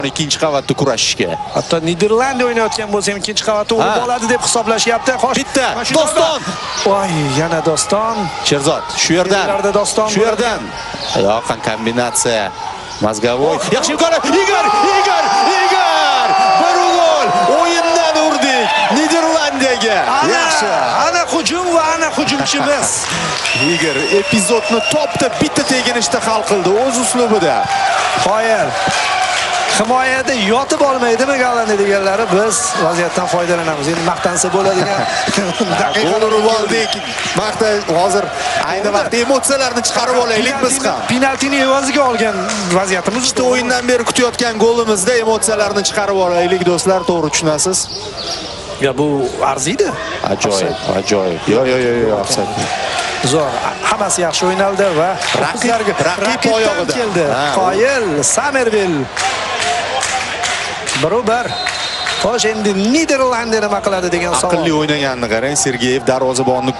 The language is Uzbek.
ikkinchi qavatda kurashishga. Hatto Niderlandiya o'ynayotgan bo'lsa ham ikkinchi qavatda urib oladi deb hisoblashyapti. Bitta Doston. Voy, yana Doston. Sherzod shu yerdan. Shu yerdan. Yoqan kombinatsiya. Mazgavoy. Yaxshi imkoniyat. Igor! Bir gol. O'yindan urdik. Niderlandiyaga. Yaxshi. Ana hujum va ana hujumchimiz. Igor epizodni topda bitta teginishda hal qildi o'z uslubida. Qoyil. Himoyada yotib olmaydimi Gollandiya deganlari biz vaziyatdan foydalanamiz. Endi maqtansa bo'ladigan gol urib oldik. Maqta hozir ayni vaqtda emotsiyalarni chiqarib olaylik biz ham. Penaltini evaziga olgan vaziyatimiz. Ikkita o'yindan beri kutayotgan golimizda emotsiyalarni chiqarib olaylik do'stlar, to'g'ri tushunasiz? Ya bu arziydi. Ajoyib. Yo, offside. Zo'r. Hammasi yaxshi o'ynaldi va raqib oyog'ida keldi. Qoyil, Samervil. Barobar. Xo'sh, endi Niderlandiya nima qiladi degan savol. Aqlli o'ynaganini qarang, Sergeyev darvozabonni